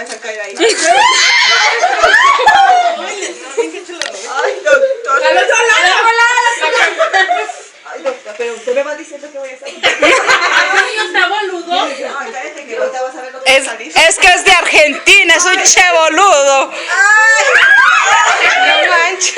vez a caer ahí. Ay, doctor. ¡Al otro lado! Ay, doctor, pero usted me va diciendo que voy a hacer. ¿El niño está boludo? Ay, cállate que ahorita vas a ver lo que va a salir. Es que es de Argentina, es un che boludo. ¡Ay! No manches.